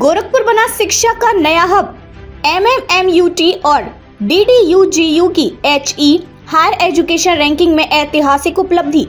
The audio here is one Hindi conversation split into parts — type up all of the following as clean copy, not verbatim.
गोरखपुर बना शिक्षा का नया हब। MMMUT और DDU-GU की HE हायर एजुकेशन रैंकिंग में ऐतिहासिक उपलब्धि।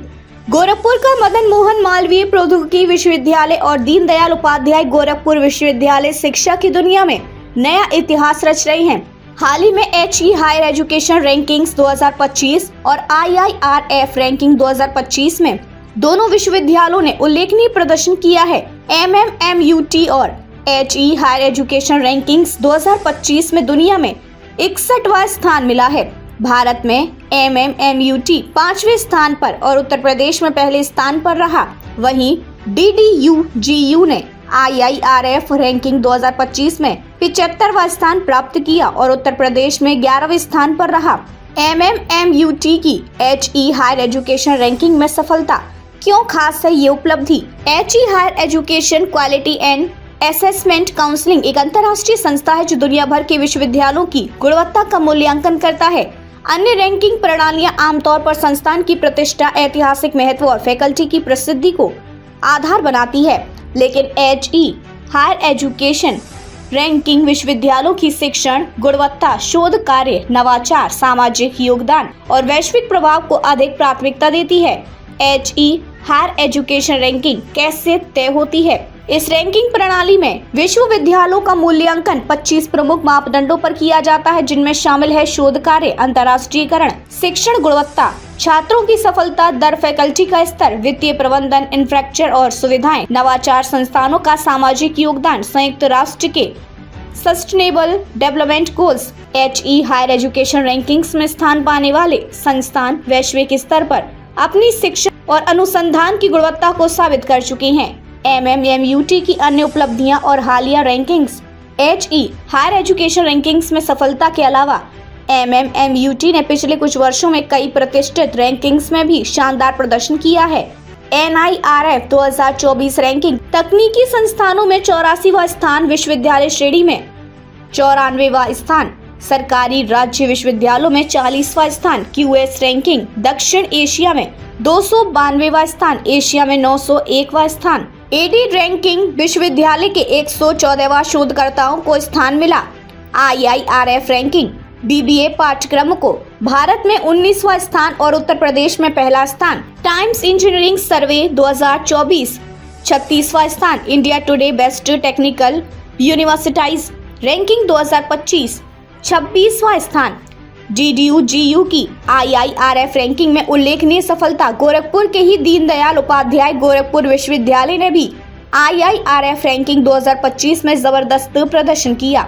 गोरखपुर का मदन मोहन मालवीय प्रौद्योगिकी विश्वविद्यालय और दीनदयाल उपाध्याय गोरखपुर विश्वविद्यालय शिक्षा की दुनिया में नया इतिहास रच रहे हैं। हाल ही में HE हायर एजुकेशन रैंकिंग्स 2025 और IIRF रैंकिंग 2025 में दोनों विश्वविद्यालयों ने उल्लेखनीय प्रदर्शन किया है। MMMUT और HE हायर एजुकेशन रैंकिंग्स 2025 में दुनिया में 61वां स्थान मिला है। भारत में MMMUT 5वें स्थान पर और उत्तर प्रदेश में पहले स्थान पर रहा। वहीं DDU-GU ने IIRF रैंकिंग 2025 में 75वां स्थान प्राप्त किया और उत्तर प्रदेश में 11वें स्थान पर रहा। MMMUT की HE हायर एजुकेशन रैंकिंग में सफलता क्यों खास है ये उपलब्धि? HE higher education quality and assessment counselling एक अंतर्राष्ट्रीय संस्था है जो दुनिया भर के विश्वविद्यालयों की गुणवत्ता का मूल्यांकन करता है। अन्य रैंकिंग प्रणालियां आमतौर पर संस्थान की प्रतिष्ठा, ऐतिहासिक महत्व और फैकल्टी की प्रसिद्धि को आधार बनाती है, लेकिन HE हायर एजुकेशन रैंकिंग विश्वविद्यालयों की शिक्षण गुणवत्ता, शोध कार्य, नवाचार, सामाजिक योगदान और वैश्विक प्रभाव को अधिक प्राथमिकता देती है। HE हायर एजुकेशन रैंकिंग कैसे तय होती है? इस रैंकिंग प्रणाली में विश्वविद्यालयों का मूल्यांकन 25 प्रमुख मापदंडों पर किया जाता है, जिनमें शामिल है शोध कार्य, अंतर्राष्ट्रीयकरण, शिक्षण गुणवत्ता, छात्रों की सफलता दर, फैकल्टी का स्तर, वित्तीय प्रबंधन, इंफ्रास्ट्रक्चर और सुविधाएं, नवाचार, संस्थानों का सामाजिक योगदान, संयुक्त राष्ट्र के sustainable development goals. HE higher education rankings में स्थान पाने वाले संस्थान वैश्विक स्तर पर अपनी शिक्षा और अनुसंधान की गुणवत्ता को साबित कर चुके हैं। MMMUT की अन्य उपलब्धियां और हालिया rankings. HE higher education rankings में सफलता के अलावा MMMUT ने पिछले कुछ वर्षों में कई प्रतिष्ठित रैंकिंग्स में भी शानदार प्रदर्शन किया है। NIRF 2024 रैंकिंग तकनीकी संस्थानों में 84वां स्थान, विश्वविद्यालय श्रेणी में 94वां स्थान, सरकारी राज्य विश्वविद्यालयों में 40वां स्थान। QS रैंकिंग दक्षिण एशिया में 292वां स्थान, एशिया में 901वां स्थान। AD रैंकिंग विश्वविद्यालय के 114वां शोधकर्ताओं को स्थान मिला। IIRF रैंकिंग BBA पाठ्यक्रम को भारत में 19वां स्थान और उत्तर प्रदेश में पहला स्थान। टाइम्स इंजीनियरिंग सर्वे 2024 36वां स्थान। India today best technical universities ranking 2025 26वां स्थान। DDU-GU की IIRF रैंकिंग में उल्लेखनीय सफलता। गोरखपुर के ही दीनदयाल उपाध्याय गोरखपुर विश्वविद्यालय ने भी IIRF रैंकिंग 2025 में जबरदस्त प्रदर्शन किया।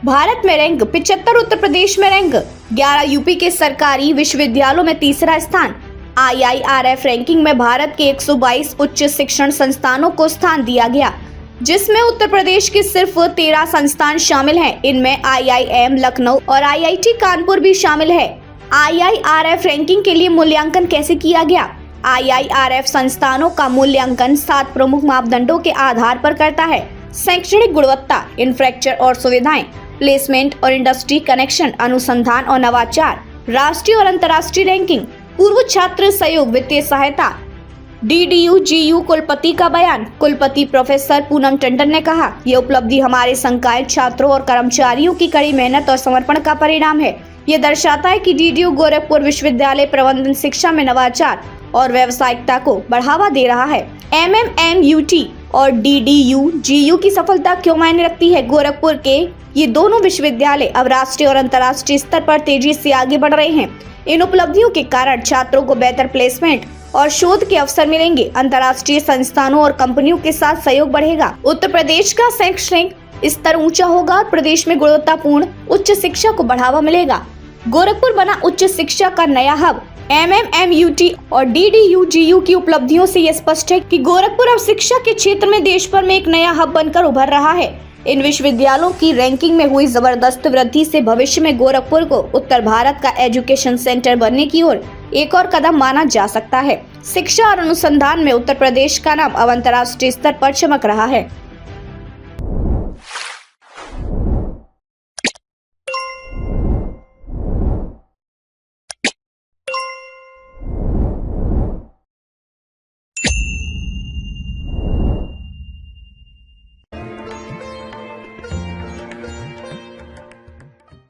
भारत में रैंक 75, उत्तर प्रदेश में रैंक 11, यूपी के सरकारी विश्वविद्यालयों में तीसरा स्थान। IIRF रैंकिंग में भारत के 122 उच्च शिक्षण संस्थानों को स्थान दिया गया, जिसमें उत्तर प्रदेश के सिर्फ 13 संस्थान शामिल हैं। इनमें IIM लखनऊ और IIT कानपुर भी शामिल है। IIRF रैंकिंग के लिए मूल्यांकन कैसे किया गया? IIRF संस्थानों का मूल्यांकन 7 प्रमुख मापदंडों के आधार पर करता है। शैक्षणिक गुणवत्ता, इंफ्रास्ट्रक्चर और सुविधाएं, प्लेसमेंट और इंडस्ट्री कनेक्शन, अनुसंधान और नवाचार, राष्ट्रीय और अंतर्राष्ट्रीय रैंकिंग, पूर्व छात्र सहयोग, वित्तीय सहायता। DDU-GU कुलपति का बयान। कुलपति प्रोफेसर पूनम टंडन ने कहा, ये उपलब्धि हमारे संकाय छात्रों और कर्मचारियों की कड़ी मेहनत और समर्पण का परिणाम है। ये दर्शाता है कि DDU गोरखपुर विश्वविद्यालय प्रबंधन शिक्षा में नवाचार और व्यावसायिकता को बढ़ावा दे रहा है। MMMUT और DDU-GU की सफलता क्यों मायने रखती है? गोरखपुर के ये दोनों विश्वविद्यालय अब राष्ट्रीय और अंतर्राष्ट्रीय स्तर पर तेजी से आगे बढ़ रहे हैं। इन उपलब्धियों के कारण छात्रों को बेहतर प्लेसमेंट और शोध के अवसर मिलेंगे। अंतर्राष्ट्रीय संस्थानों और कंपनियों के साथ सहयोग बढ़ेगा। उत्तर प्रदेश का शैक्षणिक स्तर ऊंचा होगा और प्रदेश में गुणवत्तापूर्ण उच्च शिक्षा को बढ़ावा मिलेगा। गोरखपुर बना उच्च शिक्षा का नया हब। MMMUT और DDU-GU की उपलब्धियों से यह स्पष्ट है कि गोरखपुर अब शिक्षा के क्षेत्र में देश भर में एक नया हब बनकर उभर रहा है। इन विश्वविद्यालयों की रैंकिंग में हुई जबरदस्त वृद्धि से भविष्य में गोरखपुर को उत्तर भारत का एजुकेशन सेंटर बनने की ओर एक और कदम माना जा सकता है। शिक्षा और अनुसंधान में उत्तर प्रदेश का नाम अब अंतर्राष्ट्रीय स्तर पर चमक रहा है।